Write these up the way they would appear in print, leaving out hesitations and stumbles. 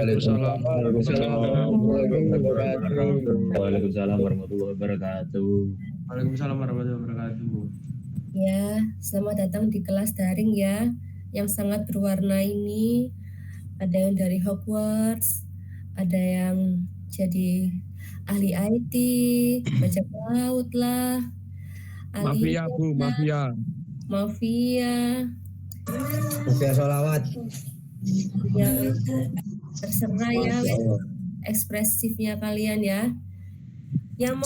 Waalaikumsalam Waalaikumsalam warahmatullahi wabarakatuh. Waalaikumsalam warahmatullahi wabarakatuh. Ya, selamat datang di kelas daring ya, yang sangat berwarna ini. Ada yang dari Hogwarts, ada yang jadi ahli IT, bajak laut lah, Mafia Bu, mafia. mafia, sholawat. yang itu terserah ya ekspresifnya kalian ya. Yang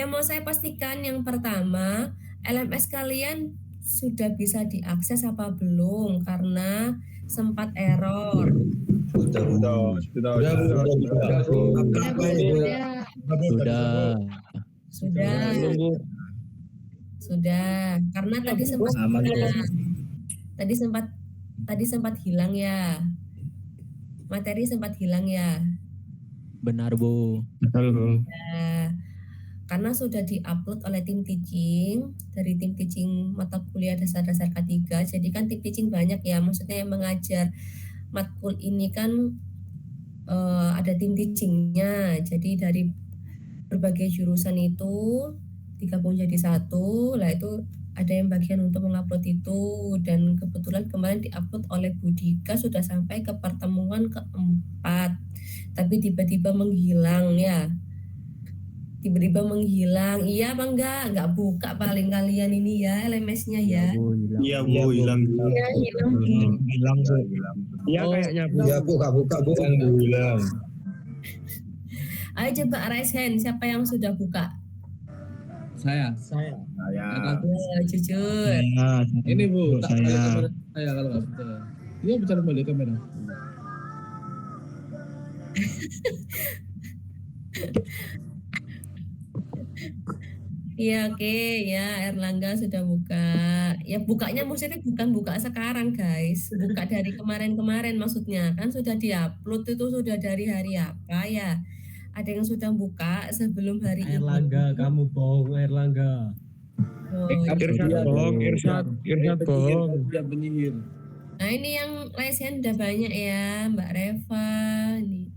mau saya pastikan yang pertama, LMS kalian sudah bisa diakses apa belum? Karena sempat error. Sudah. Karena tadi sempat hilang ya. Materi sempat hilang ya. Benar Bu. Betul Bu. Ya, karena sudah diupload oleh tim teaching dari tim teaching mata kuliah dasar-dasar K3. Jadi kan tim teaching banyak ya, maksudnya yang mengajar matkul ini kan ada tim teachingnya. Jadi dari berbagai jurusan itu digabung jadi satu. Lah itu ada yang bagian untuk mengupload itu, dan kebetulan kemarin diupload oleh Budika sudah sampai ke pertemuan keempat, tapi tiba-tiba menghilang ya. Iya apa enggak buka paling kalian ini ya LMS-nya ya. Iya Bu, hilang. Iya kayaknya Bu. Ya buka Bu. Hilang. Ayo coba raise hand, siapa yang sudah buka? Saya. Jujur. Ini Bu, saya kalau nggak percaya. Iya bicara balik kamera. Iya oke. Ya Erlangga sudah buka. Ya bukanya maksudnya bukan buka sekarang guys, buka dari kemarin-kemarin maksudnya. Kan sudah diupload itu sudah dari hari apa ya. Ada yang sudah buka sebelum hari ini. Erlangga, kamu bohong Erlangga. Irsyad bohong. Dia penyihir. Nah ini yang raise hand udah banyak ya, Mbak Reva, nih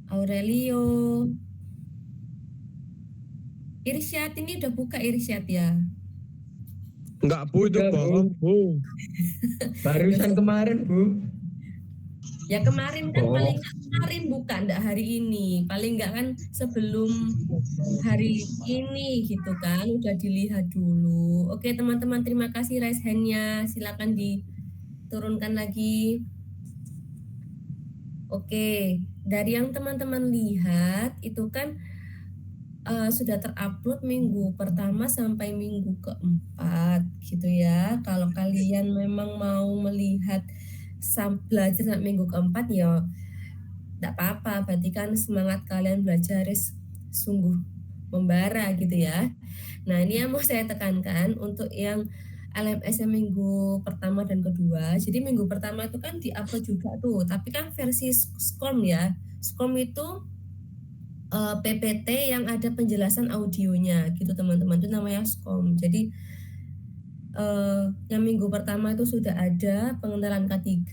Aurelio, Irsyad ini udah buka Irsyad ya? Enggak Bu, itu bohong Bu. Barusan kemarin Bu. Ya kemarin kan paling nggak kemarin buka, enggak hari ini. Paling nggak kan sebelum hari ini gitu kan, udah dilihat dulu. Oke teman-teman, terima kasih raise hand-nya. Silakan diturunkan lagi. Oke, dari yang teman-teman lihat itu kan sudah terupload minggu pertama sampai minggu keempat gitu ya. Kalau kalian memang mau melihat belajar sampai minggu keempat ya tidak apa-apa, berarti kan semangat kalian belajar sungguh membara gitu ya. Nah ini yang mau saya tekankan untuk yang LMS yang minggu pertama dan kedua. Jadi minggu pertama itu kan diupload juga tuh, tapi kan versi SCORM ya. SCORM itu PPT yang ada penjelasan audionya gitu teman-teman, itu namanya SCORM. Jadi yang minggu pertama itu sudah ada pengenalan K3.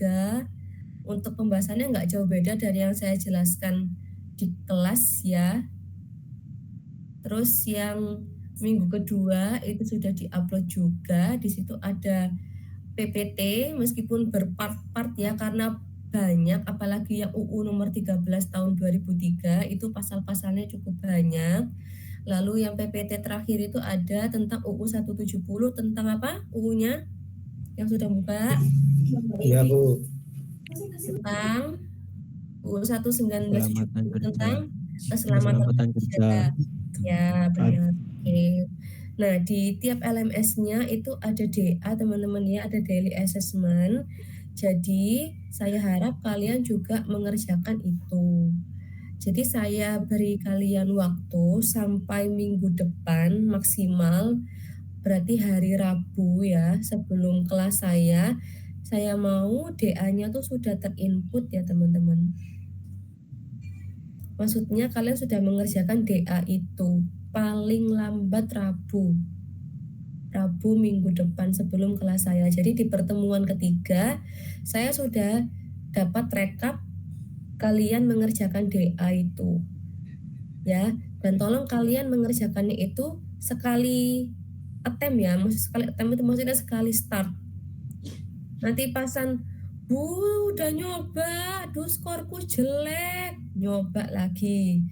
Untuk pembahasannya nggak jauh beda dari yang saya jelaskan di kelas ya. Terus yang minggu kedua itu sudah diupload juga. Di situ ada PPT meskipun berpart-part ya, karena banyak, apalagi yang UU nomor 13 tahun 2003 itu pasal-pasalnya cukup banyak. Lalu yang PPT terakhir itu ada tentang UU 170 tentang apa? UU-nya yang sudah buka? Iya Bu. Tentang UU 119 tentang keselamatan kerja. Ya benar. Oke. Nah di tiap LMS-nya itu ada DA teman-teman ya, ada daily assessment. Jadi saya harap kalian juga mengerjakan itu. Jadi saya beri kalian waktu sampai minggu depan maksimal, berarti hari Rabu ya, sebelum kelas saya mau DA-nya tuh sudah terinput ya teman-teman. Maksudnya kalian sudah mengerjakan DA itu paling lambat Rabu. Rabu minggu depan sebelum kelas saya. Jadi di pertemuan ketiga saya sudah dapat rekap kalian mengerjakan DA itu. Ya, dan tolong kalian mengerjakannya itu sekali attempt ya. Maksud sekali attempt itu maksudnya sekali start. Nanti pasan, Bu, udah nyoba, aduh skorku jelek, nyoba lagi.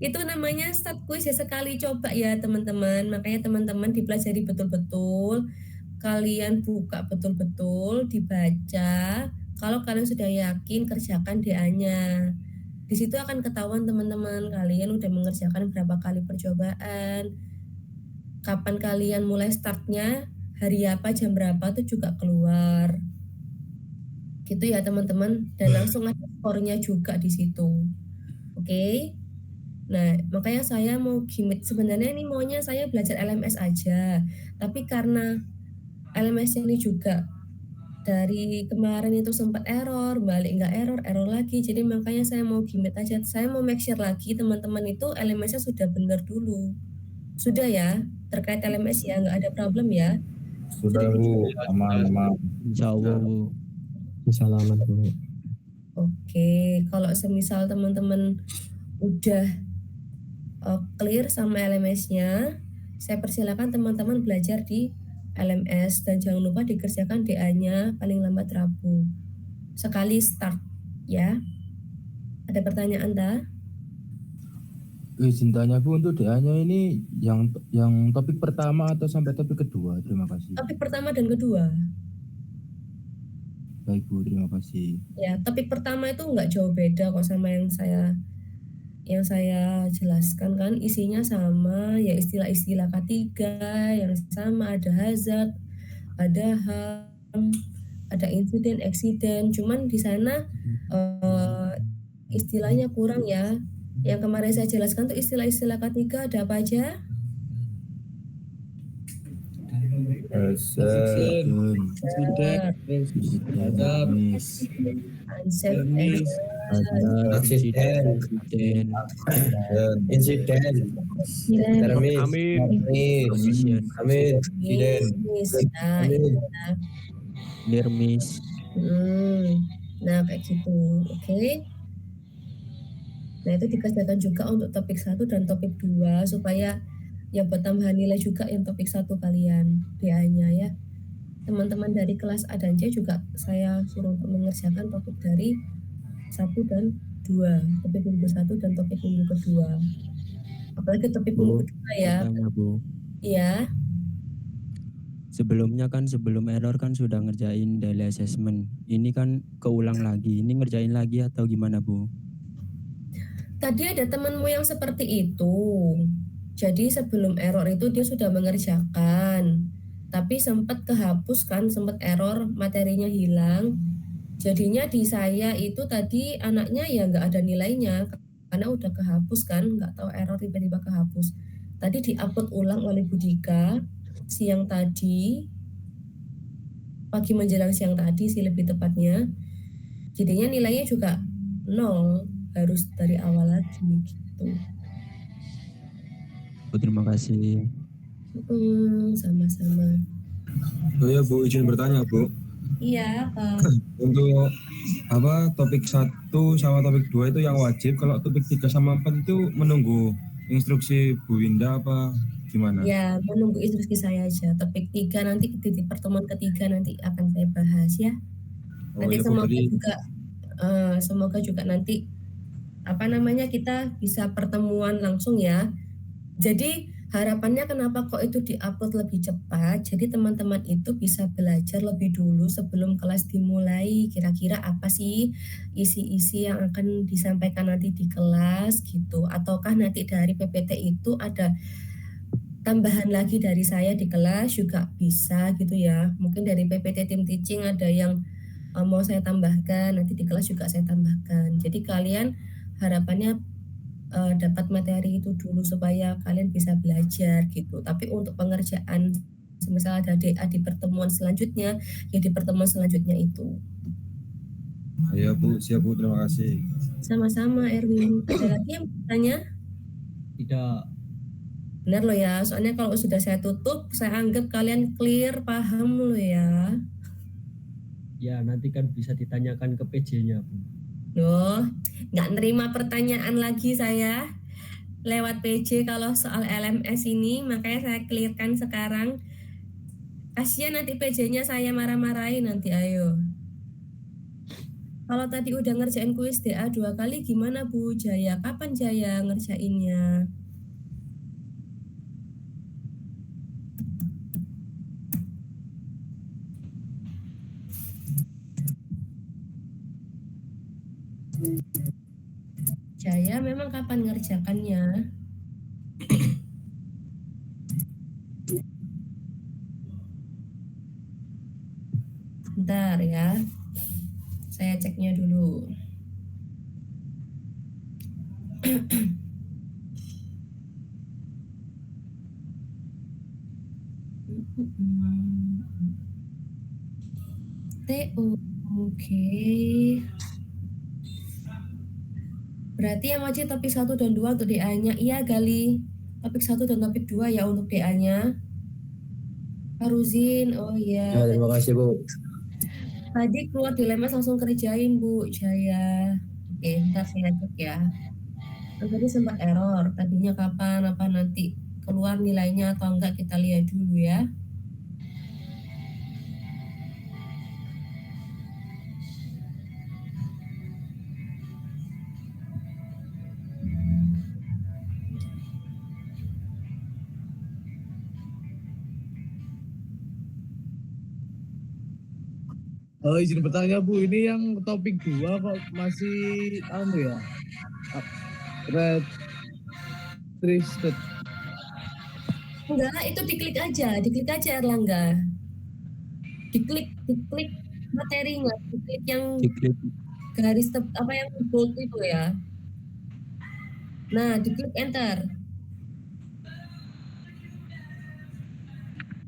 Itu namanya start quiz ya, sekali coba ya teman-teman. Makanya teman-teman dipelajari betul-betul, kalian buka betul-betul, dibaca. Kalau kalian sudah yakin, kerjakan DA-nya. Di situ akan ketahuan teman-teman kalian udah mengerjakan berapa kali percobaan, kapan kalian mulai startnya, hari apa, jam berapa itu juga keluar. Gitu ya teman-teman, dan langsung ada skornya juga di situ. Oke. Nah, makanya saya mau gimmick, sebenarnya ini maunya saya belajar LMS aja. Tapi karena LMS ini juga dari kemarin itu sempat error, balik nggak error lagi. Jadi makanya saya mau gimmick aja. Saya mau make sure lagi teman-teman itu LMS-nya sudah benar dulu. Sudah ya, terkait LMS ya, nggak ada problem ya. Sudah Bu, aman. Insya Allah Bu. Salaman Bu. Oke, kalau semisal teman-teman udah clear sama LMS-nya, saya persilakan teman-teman belajar di LMS dan jangan lupa dikerjakan DA-nya paling lambat Rabu. Sekali start ya. Ada pertanyaan dah? Izin tanya Bu, untuk DA-nya ini yang topik pertama atau sampai topik kedua? Terima kasih. Topik pertama dan kedua. Baik Bu, terima kasih. Ya, topik pertama itu nggak jauh beda kok sama yang saya jelaskan kan, isinya sama ya, istilah-istilah K3 yang sama, ada hazard, ada HAM, ada insiden, eksiden, cuman di sana istilahnya kurang ya. Yang kemarin saya jelaskan tuh istilah-istilah K3 ada apa aja? Insiden, termis, Amin. amin, Nirmis. Nah kayak gitu, oke. Nah itu dikerjakan juga untuk topik 1 dan topik 2 supaya ya buat tambahan nilai juga yang topik 1 kalian DA-nya ya. Teman-teman dari kelas A dan C juga saya suruh untuk mengerjakan topik dari 1 dan 2, topik minggu 1 dan topik minggu kedua. Apalagi topik minggu kedua ya. Tanya Bu. Iya. Sebelumnya kan sebelum error kan sudah ngerjain daily assessment. Ini kan keulang lagi. Ini ngerjain lagi atau gimana Bu? Tadi ada temanmu yang seperti itu. Jadi sebelum error itu dia sudah mengerjakan. Tapi sempat kehapus kan, sempat error, materinya hilang. Jadinya di saya itu tadi anaknya ya nggak ada nilainya karena udah kehapus kan, nggak tahu error tiba-tiba kehapus. Tadi diupload ulang oleh Budika siang tadi, pagi menjelang siang tadi sih lebih tepatnya. Jadinya nilainya juga 0, harus dari awal lagi gitu. Terima kasih. Sama-sama. Oh ya Bu, izin bertanya Bu. Iya, Pak. Untuk topik 1 sama topik 2 itu yang wajib, kalau topik 3 sama 4 itu menunggu instruksi Bu Winda apa gimana? Ya, menunggu instruksi saya aja. Topik 3 nanti di pertemuan ketiga nanti akan saya bahas ya. Nanti semoga juga nanti kita bisa pertemuan langsung ya. Jadi harapannya kenapa kok itu diupload lebih cepat, jadi teman-teman itu bisa belajar lebih dulu sebelum kelas dimulai, kira-kira apa sih isi-isi yang akan disampaikan nanti di kelas gitu, ataukah nanti dari PPT itu ada tambahan lagi dari saya di kelas juga bisa gitu ya. Mungkin dari PPT tim teaching ada yang mau saya tambahkan, nanti di kelas juga saya tambahkan. Jadi kalian harapannya dapat materi itu dulu supaya kalian bisa belajar gitu. Tapi untuk pengerjaan misal ada DA di pertemuan selanjutnya, ya di pertemuan selanjutnya itu. Iya Bu, siap Bu, terima kasih. Sama-sama Erwin. Ada lagi yang bertanya? Tidak. Benar loh ya, soalnya kalau sudah saya tutup, saya anggap kalian clear, paham loh ya. Ya, nanti kan bisa ditanyakan ke PJ-nya, Bu. Loh, nggak nerima pertanyaan lagi saya lewat PJ kalau soal LMS ini, makanya saya clearkan sekarang. Kasihan nanti PJ-nya saya marah-marahin nanti, ayo. Kalau tadi udah ngerjain kuis DA 2 kali, gimana Bu Jaya? Kapan Jaya ngerjainnya? Jaya memang kapan ngerjakannya? Bentar ya, saya ceknya dulu. TO, oke. Berarti yang wajib topik 1 dan 2 untuk DA-nya. Iya, Gali. Topik 1 dan topik 2 ya untuk DA-nya. Haruzin, oh iya. Ya, terima kasih Bu. Tadi keluar di LMS langsung kerjain Bu Jaya. Oke, ntar saya cek ya. Tadi sempat error. Tadinya kapan, apa nanti keluar nilainya atau enggak, kita lihat dulu ya. Oh, izin bertanya Bu, ini yang topik 2 kok masih ya? Red Tristed. Enggak, itu diklik aja Erlangga. Diklik materinya, diklik yang garis apa yang bold itu ya. Nah, diklik enter.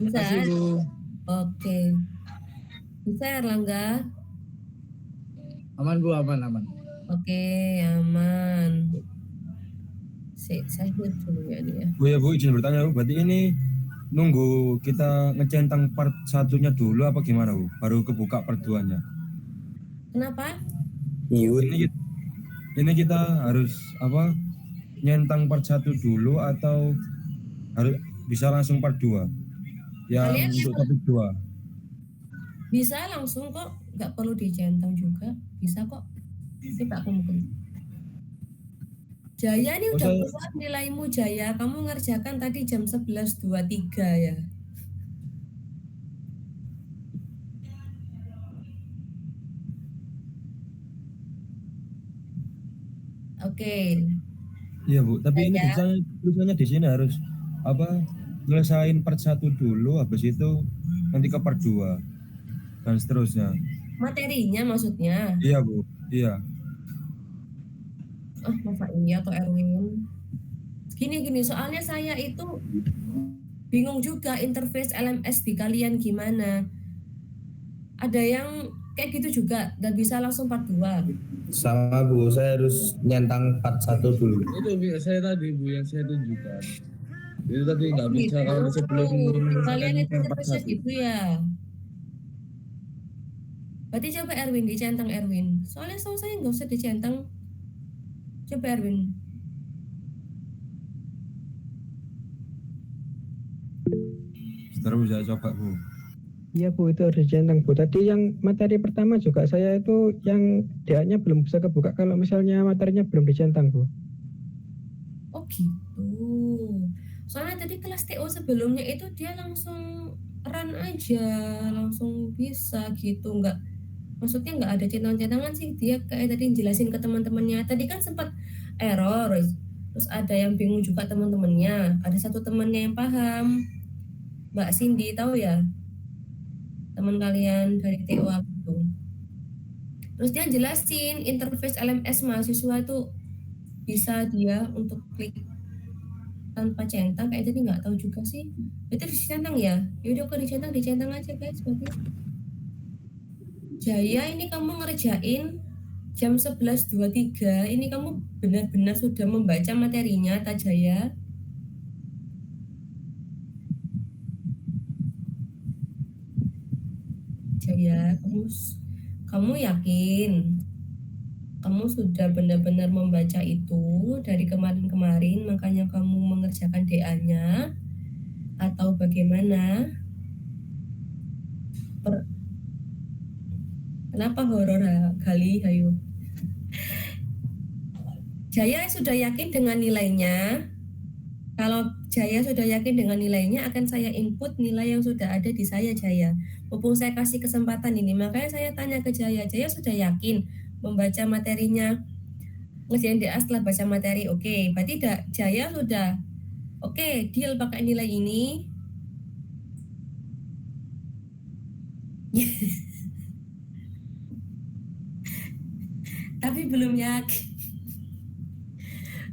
Bisa? Kasih Bu. Oke. Bisa Erlangga? Aman Bu, aman. Oke, aman. Saya lihat dulu ya dia. Bu ya Bu, izin bertanya Bu, berarti ini nunggu kita ngecentang part 1-nya dulu apa gimana Bu? Baru kebuka part 2-nya. Kenapa? Ini kita harus apa? Nyentang part 1 dulu atau harus bisa langsung part 2? Yang Kalian untuk topik 2. Bisa langsung kok, nggak perlu dicentang juga. Bisa kok. Coba aku mungkin. Jaya ini udah keluar nilaimu Jaya. Kamu ngerjakan tadi jam 11.23 ya. Oke. Iya Bu, tapi ini tulisannya di sini harus apa? Nyelesain part 1 dulu, habis itu nanti ke part 2 dan seterusnya. Materinya maksudnya? Iya Bu, iya. Masa iya atau Erwin? Gini, soalnya saya itu bingung juga interface LMS di kalian gimana. Ada yang kayak gitu juga, dan bisa langsung part 2. Sama Bu, saya harus nyentang part 1 dulu. Itu saya tadi Bu, yang saya tunjukkan. Itu tadi nggak bisa kalau sebelum kalian itu interface gitu ya. Berarti coba Erwin dicentang Erwin. Soalnya sama saya nggak usah dicentang. Coba Erwin. Saudara bisa coba Bu. Iya Bu, itu harus dicentang Bu. Tadi yang materi pertama juga saya itu yang DA-nya belum bisa kebuka kalau misalnya materinya belum dicentang Bu. Oh gitu. Soalnya tadi kelas TO sebelumnya itu dia langsung run aja, langsung bisa gitu, maksudnya nggak ada centang-centangan sih. Dia kayak tadi jelasin ke teman-temannya. Tadi kan sempat error, terus ada yang bingung juga teman-temannya. Ada satu temannya yang paham, Mbak Cindy, tahu ya? Teman kalian dari TO itu. Terus dia jelasin interface LMS mahasiswa itu bisa dia untuk klik tanpa centang, kayak tadi nggak tahu juga sih. Itu dicentang ya? Yaudah kok dicentang aja guys berarti. Jaya, ini kamu ngerjain jam 11.23. Ini kamu benar-benar sudah membaca materinya, Tak Jaya? Jaya, kamu yakin kamu sudah benar-benar membaca itu dari kemarin-kemarin makanya kamu mengerjakan DA-nya atau bagaimana? Kenapa horor kali, Hayu? Jaya sudah yakin dengan nilainya. Kalau Jaya sudah yakin dengan nilainya, akan saya input nilai yang sudah ada di saya, Jaya. Mumpung saya kasih kesempatan ini, makanya saya tanya ke Jaya. Jaya sudah yakin membaca materinya, ngerjain DA setelah baca materi. Oke, berarti Jaya sudah oke, deal pakai nilai ini. Tapi belum yakin.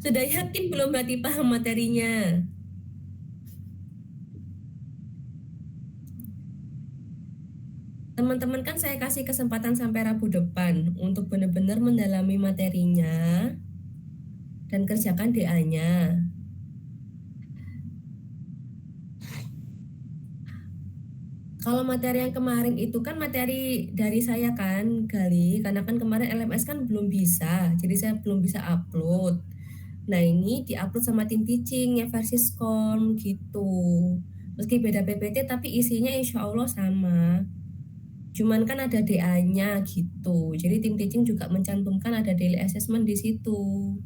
Sudah yakin belum berarti paham materinya? Teman-teman kan saya kasih kesempatan sampai Rabu depan untuk benar-benar mendalami materinya dan kerjakan DA-nya. Kalau materi yang kemarin itu kan materi dari saya kan, Gali, karena kan kemarin LMS kan belum bisa, jadi saya belum bisa upload. Nah ini diupload sama tim teaching yang versi SCORM gitu. Meski beda PPT tapi isinya insya Allah sama. Cuman kan ada DA-nya gitu. Jadi tim teaching juga mencantumkan ada daily assessment di situ.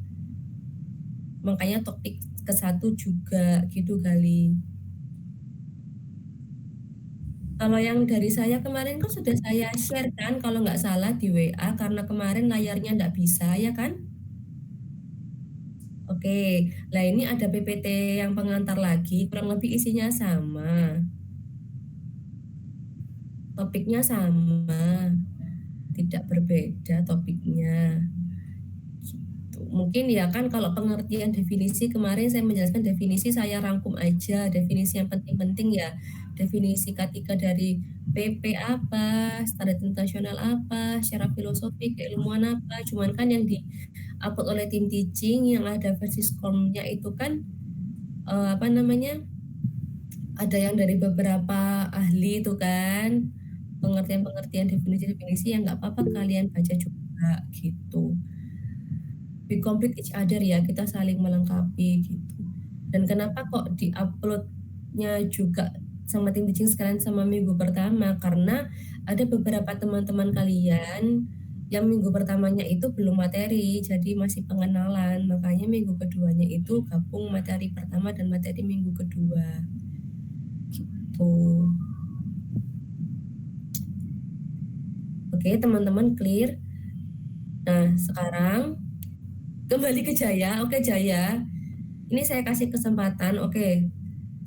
Makanya topik ke-1 juga gitu kali. Kalau yang dari saya kemarin kan sudah saya share kan kalau nggak salah di WA karena kemarin layarnya nggak bisa ya kan? Oke, nah ini ada PPT yang pengantar lagi, kurang lebih isinya sama. Topiknya sama, tidak berbeda topiknya. Gitu. Mungkin ya kan kalau pengertian definisi kemarin saya menjelaskan definisi saya rangkum aja, definisi yang penting-penting ya, definisi K3 dari PP apa, standar internasional apa, secara filosofi, keilmuan apa, cuman kan yang di-upload oleh tim teaching yang ada versi SCORM-nya itu kan ada yang dari beberapa ahli itu kan, pengertian-pengertian definisi-definisi yang nggak apa-apa kalian baca juga gitu. We complete each other ya, kita saling melengkapi gitu. Dan kenapa kok di-uploadnya juga sama tim teaching sekalian sama minggu pertama? Karena ada beberapa teman-teman kalian yang minggu pertamanya itu belum materi, jadi masih pengenalan. Makanya minggu keduanya itu gabung materi pertama dan materi minggu kedua. Gitu. Oke, teman-teman clear? Nah, sekarang kembali ke Jaya. Oke, Jaya. Ini saya kasih kesempatan. Oke,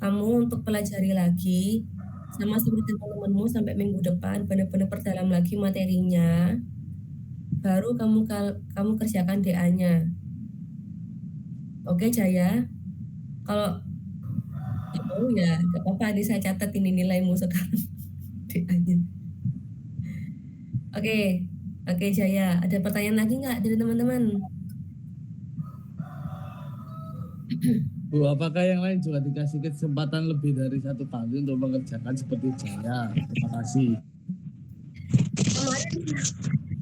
kamu untuk pelajari lagi sama seperti teman-temanmu sampai minggu depan benar-benar perdalam lagi materinya. Baru kamu kerjakan DA-nya. Oke, Jaya. Kalau ya, gak apa-apa. Ini saya catat ini nilaimu sekarang. DA-nya. Oke, Jaya. Ada pertanyaan lagi nggak dari teman-teman? Bu, apakah yang lain juga dikasih kesempatan lebih dari 1 kali untuk mengerjakan seperti Jaya? Terima kasih.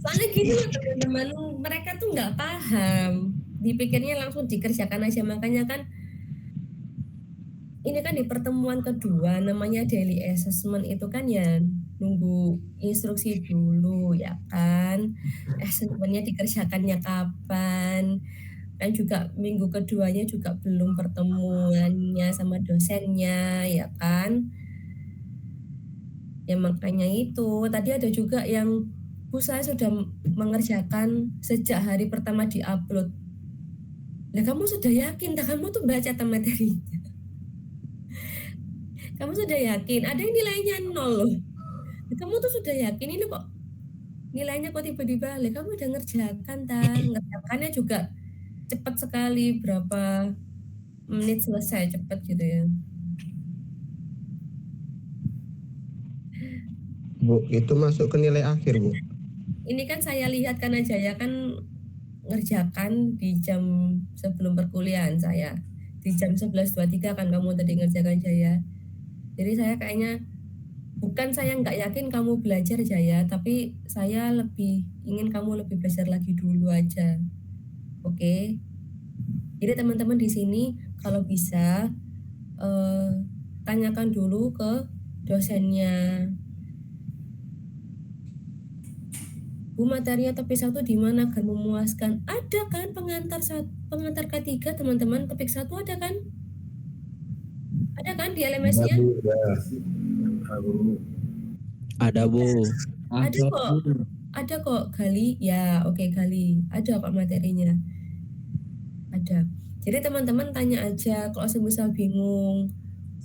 Soalnya gini loh teman-teman, mereka tuh nggak paham, dipikirnya langsung dikerjakan aja, makanya kan ini kan di pertemuan kedua namanya daily assessment itu kan ya nunggu instruksi dulu ya kan, assessmentnya dikerjakannya kapan, kan juga minggu keduanya juga belum pertemuannya sama dosennya ya kan, ya makanya itu tadi ada juga yang Bu saya sudah mengerjakan sejak hari pertama di-upload. Nah kamu sudah yakin, kamu tuh baca materinya. Kamu sudah yakin, ada yang nilainya 0 loh. Kamu tuh sudah yakin ini kok nilainya kok tiba-tiba balik. Kamu udah ngerjakan, ngerjakannya juga cepat sekali, berapa menit selesai, cepat gitu ya. Bu, itu masuk ke nilai akhir, Bu. Ini kan saya lihat karena Jaya kan ngerjakan di jam sebelum perkuliahan saya. Di jam 11.23 kan kamu tadi ngerjakan Jaya. Jadi saya kayaknya Bukan saya nggak yakin kamu belajar Jaya, tapi saya lebih ingin kamu lebih belajar lagi dulu aja. Oke. Jadi teman-teman di sini kalau bisa tanyakan dulu ke dosennya. Bu, materinya topik 1 di mana agar memuaskan? Ada kan pengantar K3 teman-teman, topik 1 ada kan? Ada kan di LMS-nya? Ada Bu. Ada kok. Ada kok Gali. Ya, oke Gali. Ada kok materinya. Ada. Jadi teman-teman tanya aja kalau semisal bingung.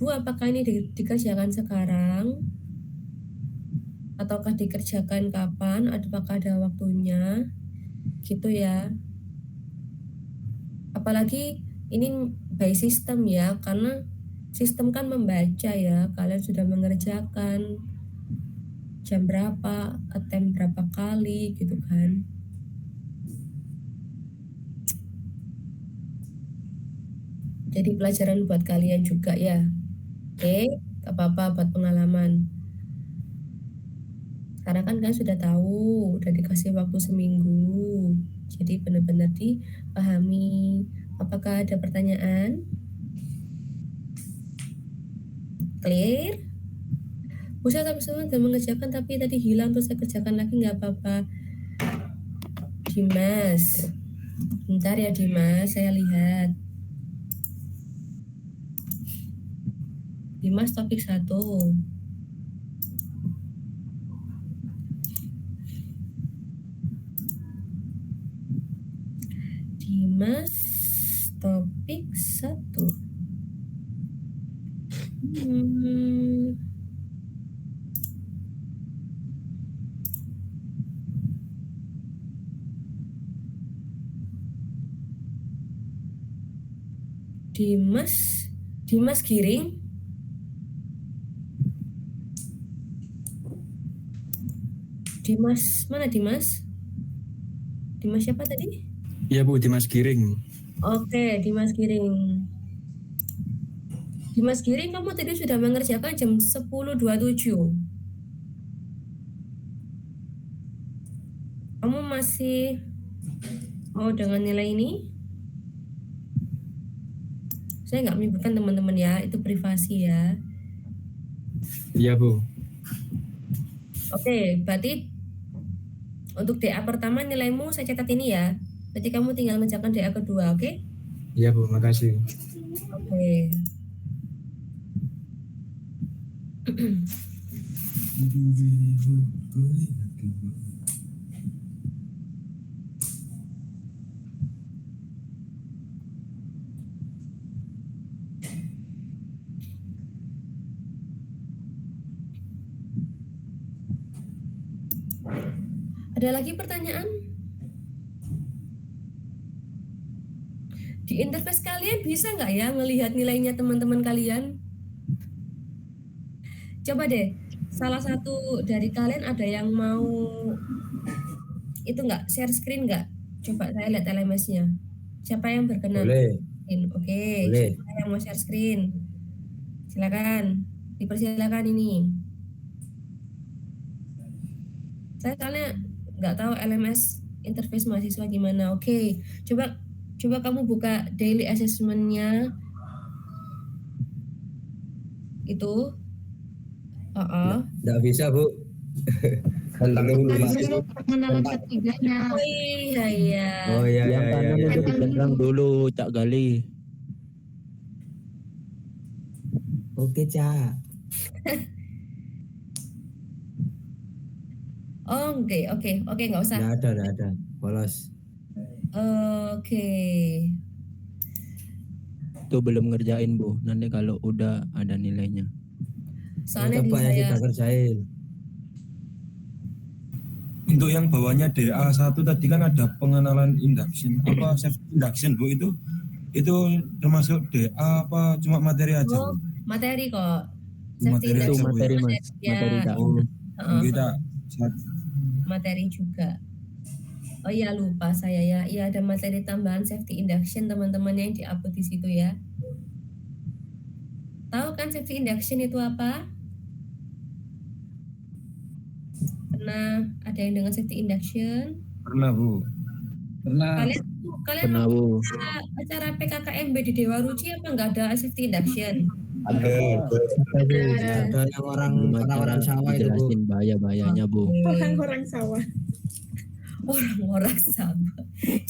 Bu, apakah ini dikerjakan sekarang? Ataukah dikerjakan kapan? Apakah ada waktunya? Gitu ya. Apalagi ini by system ya, karena sistem kan membaca ya. Kalian sudah mengerjakan jam berapa, attempt berapa kali gitu kan. Jadi pelajaran buat kalian juga ya. Oke, gak apa-apa buat pengalaman. Sekarang kan kalian sudah tahu, udah dikasih waktu seminggu. Jadi benar-benar dipahami. Apakah ada pertanyaan? Clear? Bisa tapi semua sudah mengerjakan tapi tadi hilang terus saya kerjakan lagi nggak apa-apa. Dimas, bentar ya Dimas, saya lihat. Dimas topik 1. Dimas topik 1. Dimas Giring. Dimas, mana Dimas? Dimas siapa tadi? Iya Bu, Dimas Giring. Oke, Dimas Giring. Dimas Giring, kamu tadi sudah mengerjakan jam 10.27. Kamu masih mau dengan nilai ini? Saya nggak menyebutkan teman-teman ya, itu privasi ya. Iya Bu. Oke, berarti untuk DA pertama nilaimu saya catat ini ya. Berarti kamu tinggal mengerjakan DA kedua, oke? Iya Bu, makasih. Oke. Ada lagi pertanyaan? Di interface kalian bisa nggak ya ngelihat nilainya teman-teman kalian? Coba deh, salah satu dari kalian ada yang mau itu nggak share screen nggak? Coba saya lihat LMS-nya. Siapa yang berkenan? Boleh. Oke, Boleh. siapa yang mau share screen? Silakan, dipersilakan ini. Saya soalnya nggak tahu LMS interface mahasiswa gimana. Oke, coba kamu buka daily assessment-nya itu. Nggak bisa Bu. Tentang dulu mahasiswa. Pengenalan ketiganya. Oh iya. Oh iya. Yang kanan itu dikenang dulu Cak Gali. Oke Cak. Oh, oke, nggak usah. Nggak ada. Polos. Oke. Tuh belum ngerjain Bu. Nanti kalau udah ada nilainya. Soalnya di Coba yang saya kita kerjain. Untuk yang bawahnya DA1 tadi kan ada pengenalan induction apa safety induction Bu, itu termasuk DA apa cuma materi aja Bu? materi kok. Materi Itu aja, Bu, materi ya? Mas. Ya. Materi Kak. Kita Materi juga. Oh iya lupa saya ya. Iya ada materi tambahan safety induction teman-teman yang di-upload di situ ya. Tahu kan safety induction itu apa? pernah ada yang dengan safety induction? Pernah Bu. Pernah. Kalian Pernah, Bu. acara PKKMB di Dewa Ruci apa nggak ada safety induction? Ada. Ada yang orang-orang sawah itu, Bu. Jelasin bahaya-bahayanya, Bu. Orang-orang sawah. Orang-orang sawah.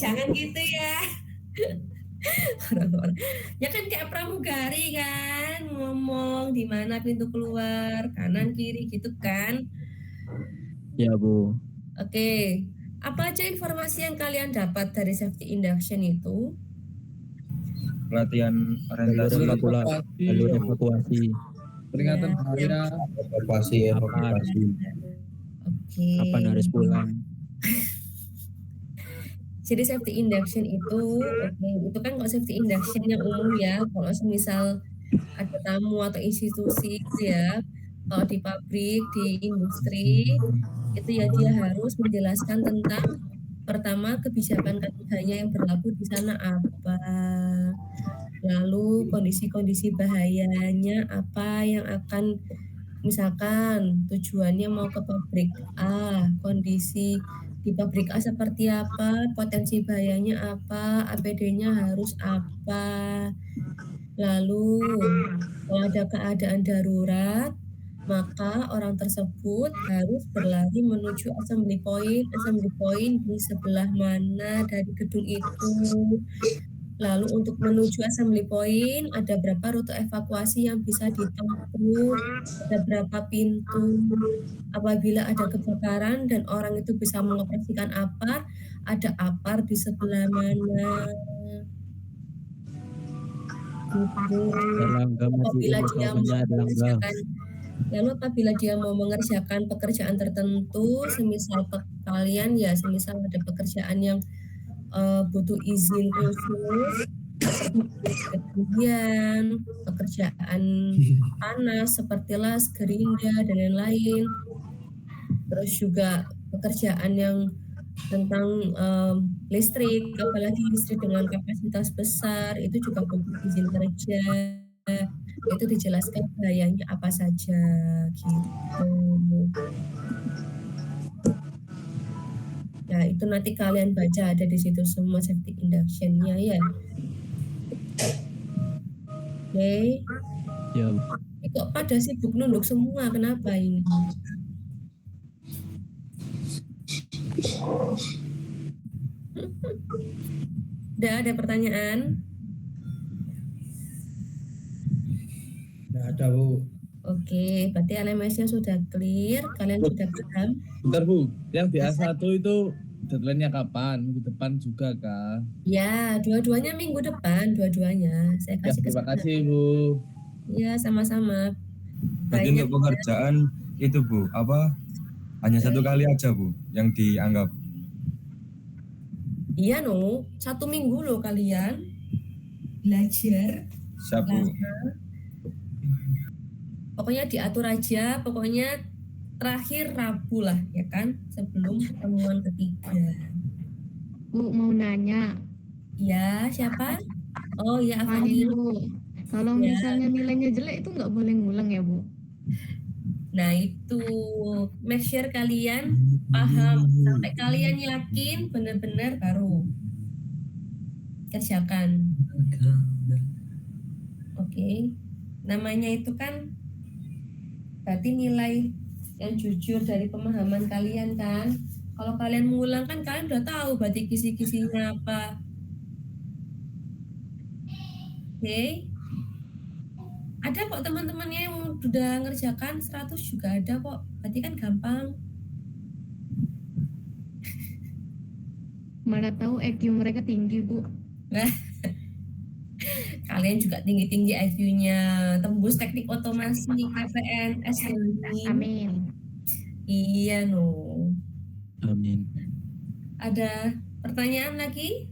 Jangan gitu ya. Orang-orang. Ya kan kayak pramugari kan, ngomong di mana pintu keluar, kanan kiri gitu kan. Ya, Bu. Oke. Apa aja informasi yang kalian dapat dari safety induction itu? Pelatihan orientasi Jalur evakuasi. Peringatan bahaya. Evakuasi. Oke. Kapan harus pulang? Jadi safety induction itu, itu kan kalau safety induction yang umum ya, kalau misal ada tamu atau institusi gitu ya, kalau di pabrik, di industri, itu ya dia harus menjelaskan tentang pertama kebijakan ketiganya yang berlaku di sana apa, lalu kondisi-kondisi bahayanya apa yang akan, misalkan tujuannya mau ke pabrik A, kondisi di pabrik A seperti apa, potensi bahayanya apa, APD-nya harus apa. Lalu kalau ada keadaan darurat, maka orang tersebut harus berlari menuju assembly point di sebelah mana dari gedung itu. Lalu untuk menuju assembly point ada berapa rute evakuasi yang bisa ditempuh, ada berapa pintu. Apabila ada kebakaran dan orang itu bisa mengoperasikan apar, ada apar di sebelah mana. Lalu apabila dia mau mengerjakan pekerjaan tertentu, semisal kalian ya, semisal ada pekerjaan yang butuh izin khusus, kemudian pekerjaan panas seperti las, gerinda dan lain-lain. Terus juga pekerjaan yang tentang listrik, apalagi listrik dengan kapasitas besar, itu juga butuh izin kerja. Itu dijelaskan bahayanya apa saja gitu. Nah, itu nanti kalian baca, ada di situ semua safety induction-nya ya. Oke. Ya. Kok pada sibuk nunduk semua, kenapa ini? Udah ada pertanyaan? Nggak ada, Bu. Oke, berarti LMS-nya sudah clear, kalian sudah paham? Bentar, Bu. Yang di A1 itu deadline-nya kapan? Minggu depan juga kah? Ya, dua-duanya minggu depan, dua-duanya. Saya kasih terima kesempatan. kasih, Bu. Ya, sama-sama. Berarti untuk pekerjaan itu Bu, apa hanya satu kali aja Bu yang dianggap? Iya no, 1 minggu loh kalian belajar. Siap Bu. Pokoknya diatur aja, pokoknya terakhir Rabu lah ya kan, sebelum pertemuan ketiga. Bu mau nanya. Ya, siapa? Oh ya, Paling Afandi. Bu, kalau Ya. misalnya nilainya jelek itu nggak boleh ngulang ya Bu? Nah itu, make sure kalian paham, sampai kalian yakin benar-benar baru kerjakan. Oke, namanya itu kan berarti nilai yang jujur dari pemahaman kalian kan. Kalau kalian mengulang kan kalian udah tahu berarti kisi-kisinya apa. Oke. Ada kok teman-temannya yang udah ngerjakan 100 juga ada kok. Berarti kan gampang. Mana tahu IQ mereka tinggi Bu. Kalian juga tinggi-tinggi IQ-nya, tembus teknik otomasi, KPNS ini. Amin. Iya no. Amin. Ada pertanyaan lagi?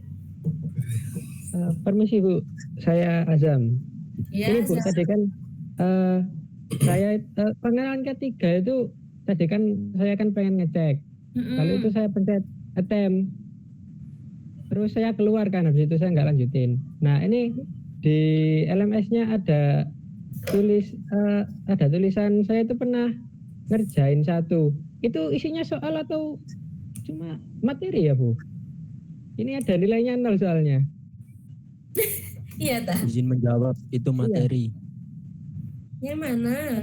Permisi Bu, saya Azam. Ya, Ini Bu, tadi kan saya pengenalan ketiga itu tadi kan saya kan pengen ngecek. Lalu itu saya pencet attempt. Terus saya keluar kan, habis itu saya nggak lanjutin. Nah ini di LMS-nya ada tulisan saya itu pernah ngerjain satu. itu isinya soal atau cuma materi ya Bu? Ini ada nilainya 0 soalnya. Iya tah. Izin menjawab, itu materi. Yang mana?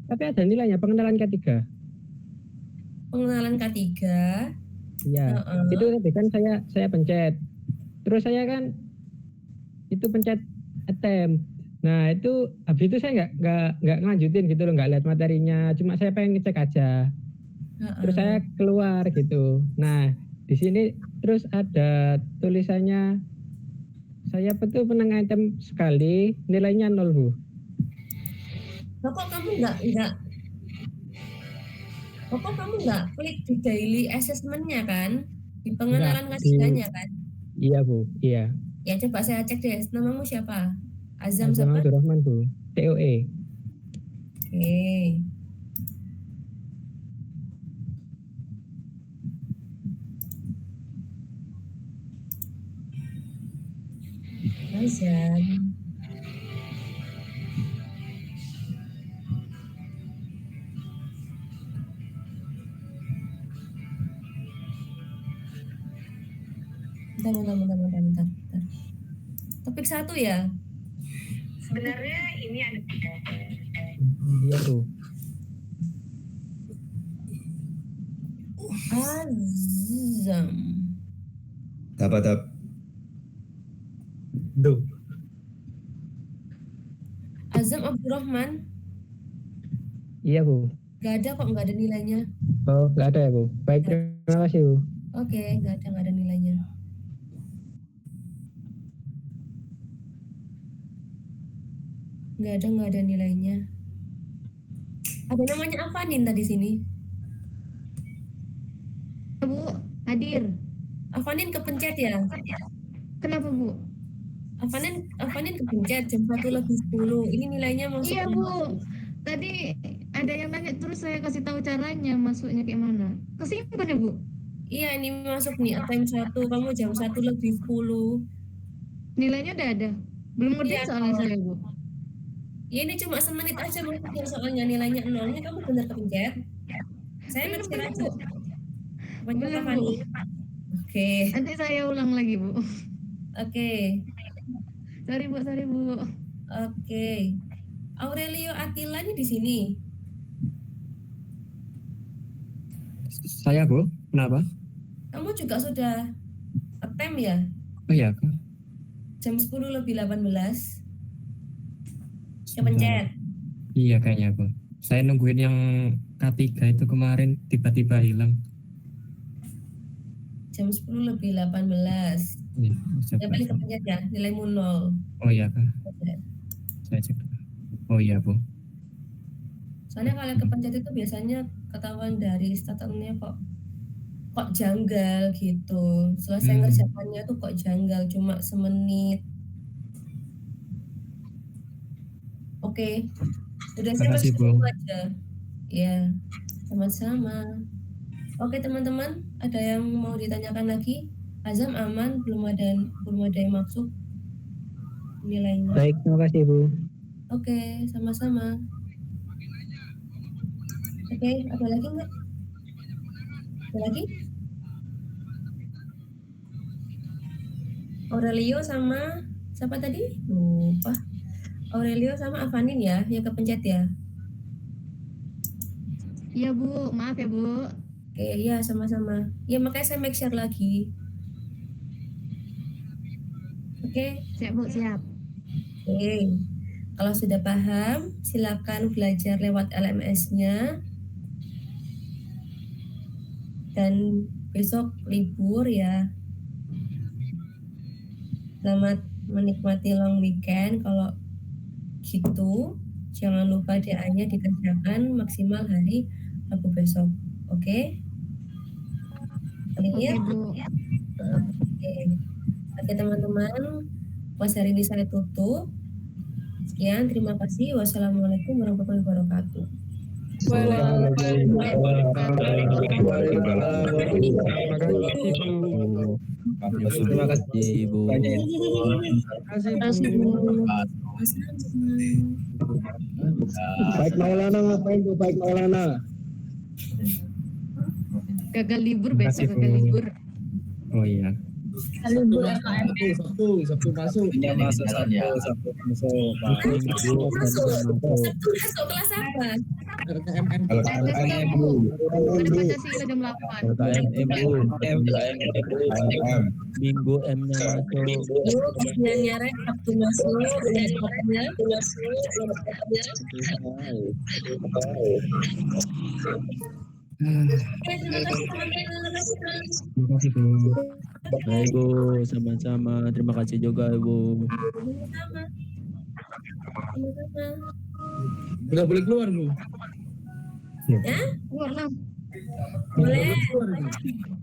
Tapi ada nilainya pengenalan K3. Pengenalan K3. Iya. Itu tadi kan saya pencet. Terus saya kan itu pencet attempt. Nah itu habis itu saya nggak ngelanjutin gitu loh, nggak lihat materinya. Cuma saya pengen ngecek aja. Terus saya keluar gitu. Nah di sini terus ada tulisannya saya betul menang item sekali, nilainya 0 Bu. Kok kamu nggak klik di daily assessment-nya kan? Di pengenalan K3-nya kan? Iya Bu, iya. Ya coba saya cek deh, namamu siapa? Azam Azam siapa? Abdurrahman Bu, TOE. Oke. Azam. Bentar. Topik 1 ya? Sebenarnya ini ada Iya tuh. Azam. Dapat. Azam Abdurrahman. Iya Bu. Gak ada kok, nggak ada nilainya. Oh nggak ada ya Bu. Baik, terima kasih Bu. Oke, nggak ada nilainya. Nggak ada nilainya. Ada namanya Avanin tadi sini. Bu, hadir. Avanin kepencet ya? Kenapa Bu? Avanin kepencet jam 1:10. Ini nilainya masuk. Iya Bu. Tadi ada yang nanya terus saya kasih tahu caranya masuknya kayak mana. Kesimpan ya Bu? Iya, ini masuk nih attempt 1. Kamu jam 1:10. Nilainya udah ada. Belum ngerti soalnya saya Bu. Ya ini cuma semenit aja masuknya soalnya nilainya 0. Ini kamu benar kepencet. Saya ngecek aja. Belum Bu. Oke. Nanti saya ulang lagi Bu. Oke. Sorry Bu. Oke. Aurelio Attila ini di sini. Saya Bu, kenapa? Kamu juga sudah attempt ya? Oh iya Kak. Jam 10:18. Kepencet. Iya kayaknya Bu. Saya nungguin yang K3 itu kemarin tiba-tiba hilang. Jam 10:18. Iya, Ya paling kepencet ya, nilaimu 0. Oh iya Kak. Saya cek. Oh iya Bu. Soalnya kalau kepencet itu biasanya ketahuan dari statusnya kok janggal gitu. Selesai ngerjakannya tuh kok janggal, cuma semenit. Oke. Udah saya Makasih, Bu. aja. Ya, sama-sama. Oke teman-teman, ada yang mau ditanyakan lagi? Azam aman, belum ada yang masuk nilainya. Baik, terima kasih Bu. Oke, sama-sama. Oke, ada lagi nggak? Ada lagi? Aurelio sama siapa tadi? Lupa. Aurelio sama Avanin ya, yang kepencet ya? Iya Bu, maaf ya Bu. Oke, ya sama-sama. Ya makanya saya make share lagi. Oke. Siap Bu, siap. Oke. Kalau sudah paham, silakan belajar lewat LMS-nya. Dan besok libur ya. Selamat menikmati long weekend. Kalau gitu, jangan lupa DA-nya dikerjakan maksimal hari Rabu besok. Oke? Oke Bu. Oke teman-teman, pas hari ini saya tutup. Sekian, terima kasih. Wassalamualaikum warahmatullahi wabarakatuh. Terima kasih Bu. Baik Maulana, ngapain Bu? Baik Maulana. Gagal libur Terima besok kasih, gagal Bu. libur. Oh iya. libur RKM. Sabtu masuk. Iya, masuk Sabtu masuk, Pak. Sabtu masuk kelas apa? RKMN. Ada Bu. Ada Pancasila jam 8. Minggu M-nya masuk. Yuk, kasihannya Rek, Sabtu masuk, ya. Terima kasih teman-teman. Terima kasih, Bu. Baik Bu, sama-sama. Terima kasih juga Ibu. Sama-sama. Sama-sama. Nggak boleh keluar, Bu. Ya, Keluar lah. boleh.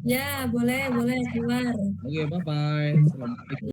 Ya, boleh keluar. Oke, bye-bye. Assalamualaikum.